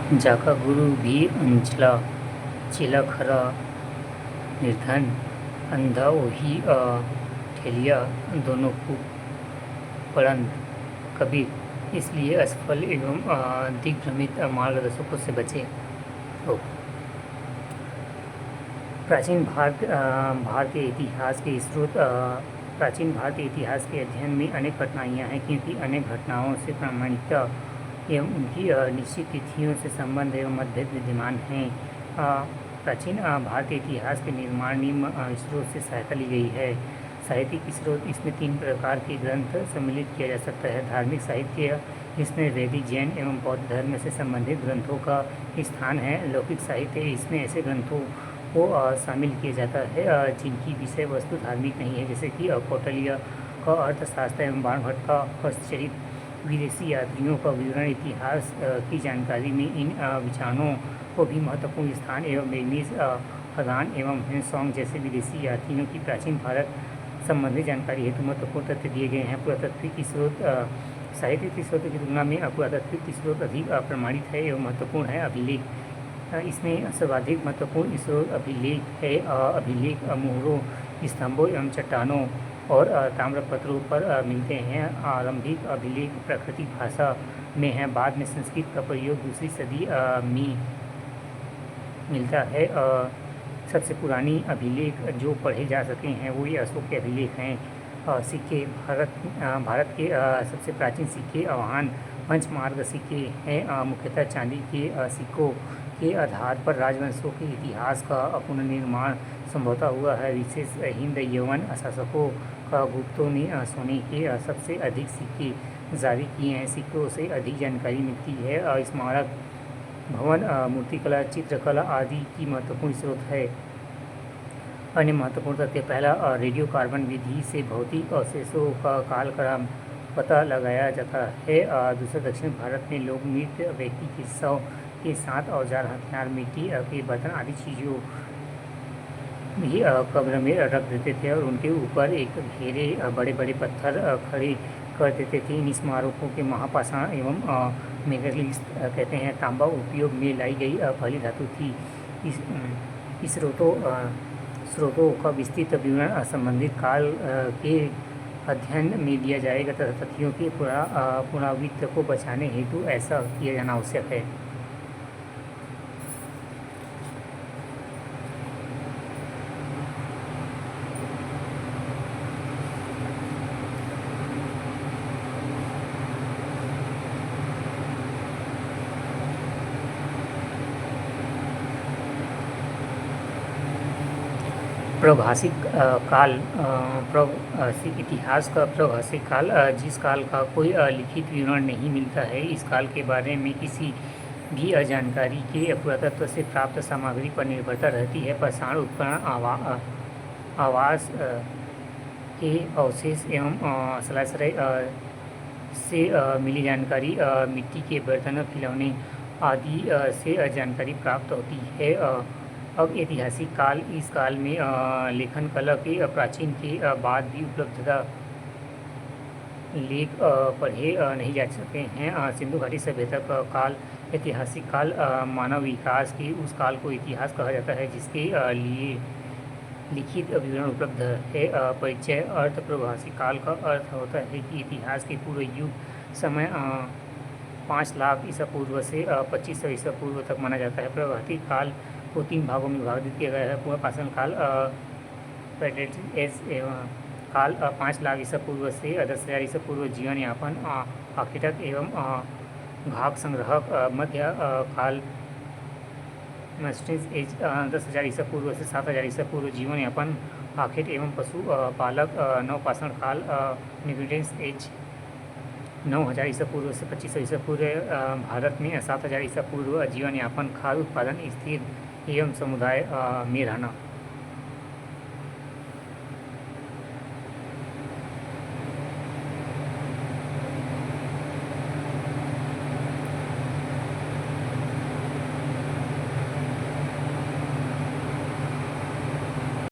जाका गुरु भी अंजला चेला खरा निर्धन अंधा वही ठेलिया दोनों को पड़ंद कबीर। इसलिए असफल एवं दिग्भ्रमित मार्गदर्शकों से बचे। भारतीय इतिहास के स्रोत प्राचीन भारतीय इतिहास के अध्ययन में अनेक कठिनाइयाँ हैं, क्योंकि अनेक घटनाओं से प्रामाणिकता एवं उनकी निश्चित तिथियों से संबंध एवं मतभेद विद्यमान हैं। प्राचीन भारतीय इतिहास के निर्माण निम्न स्रोत से सहायता ली गई है। साहित्यिक स्रोत, इसमें 3 प्रकार के ग्रंथ सम्मिलित किया जा सकता है। धार्मिक साहित्य, इसमें वैदिक, जैन एवं बौद्ध धर्म से संबंधित ग्रंथों का स्थान है। लौकिक साहित्य, इसमें ऐसे ग्रंथों को शामिल किया जाता है जिनकी विषय वस्तु धार्मिक नहीं है, जैसे कि कौटिल्य का अर्थशास्त्र एवं बाणभट्ट का हस्तचरित। विदेशी यात्रियों का विवरण, इतिहास की जानकारी में इन विचारों को भी महत्वपूर्ण स्थान एवं मैग्नीज खदान एवं हेनसोंग जैसे विदेशी यात्रियों की प्राचीन भारत संबंधी जानकारी हेतु महत्वपूर्ण तथ्य दिए गए हैं। पुरातात्विक स्रोत, साहित्यिक स्रोतों की तुलना में पुरातात्विक स्रोत अधिक प्रमाणित है एवं महत्वपूर्ण है। अभिलेख, इसमें सर्वाधिक महत्वपूर्ण स्रोत अभिलेख है। अभिलेख मोहरों, स्तंभों एवं चट्टानों और ताम्रपत्रों पर मिलते हैं। आरंभिक अभिलेख प्राकृतिक भाषा में है, बाद में संस्कृत का प्रयोग दूसरी सदी में मिलता है। सबसे पुरानी अभिलेख जो पढ़े जा सके हैं वो ये अशोक के अभिलेख हैं। सिक्के, भारत के सबसे प्राचीन सिक्के अवाहन पंचमार्ग सिक्के हैं। मुख्यतः चांदी के सिक्कों के आधार पर राजवंशों के इतिहास का पुनर्निर्माण संभवतः हुआ है। विशेष हिंद यवन शासकों का गुप्तों ने सोने के सबसे अधिक सिक्के जारी किए हैं। सिक्कों से अधिक जानकारी मिलती है। स्मारक भवन, मूर्तिकला, चित्रकला आदि की महत्वपूर्ण स्रोत है। अन्य महत्वपूर्ण तथ्य, पहला, रेडियो कार्बन विधि से भौतिक अवशेषों का कालक्रम पता लगाया जाता है। दूसरा, दक्षिण भारत में लोग मृत व्यक्ति के शव के साथ औजार, हथियार, मिट्टी के बर्तन आदि चीज़ों भी कब्र में रख देते थे और उनके ऊपर एक घेरे बड़े बड़े पत्थर खड़े कर देते थे। इन स्मारकों के महापाषाण एवं मेगालिथ कहते हैं। तांबा उपयोग में लाई गई पहली धातु थी। इस स्रोतों का विस्तृत विवरण संबंधित काल के अध्ययन में दिया जाएगा तथा तथ्यों के पुनरावृत्ति को बचाने हेतु ऐसा किया जाना आवश्यक है। प्रभाषिक काल, प्रभाषिक इतिहास का प्रभाषिक काल, जिस काल का कोई लिखित विवरण नहीं मिलता है। इस काल के बारे में किसी भी जानकारी के पुरातत्व से प्राप्त सामग्री पर निर्भरता रहती है। पाषाण उपकरण, आवास के अवशेष एवं शैलाश्रय से मिली जानकारी, मिट्टी के बर्तन, खिलौने आदि से जानकारी प्राप्त होती है। अब ऐतिहासिक काल, इस काल में लेखन कला के प्राचीन के बाद भी उपलब्धता लेख पढ़े नहीं जा सकते हैं। सिंधु घाटी सभ्यता का काल, ऐतिहासिक काल, मानव विकास के उस काल को इतिहास कहा जाता है जिसके लिए लिखित विवरण उपलब्ध है। परिचय, अर्थ, प्रभाषिक काल का अर्थ होता है कि इतिहास के पूर्व युग समय 5 लाख ईसा पूर्व से 2500 ईसा पूर्व तक माना जाता है। प्रभाषिक काल को 3 भागों में विभाजित किया गया है। पुनर्पाषाण काल, प्रेटेरिक एज काल 5 लाख ईसा पूर्व से 10,000 ईसा पूर्व जीवन यापन, आखेटक एवं घाक संग्रहक। मध्य काल, मस्टिस एज 10,000 ईसा पूर्व से 7,000 ईसा पूर्व जीवन यापन, आखेट एवं पशु पालक। नवपाषाण काल, न्यूबिटेंस एज 9,000 ईसा पूर्व से 2500 ईसा पूर्व, भारत में 7,000 ईसा पूर्व जीवन यापन, खाद्य उत्पादन, स्थिर एवं समुदाय में रहना।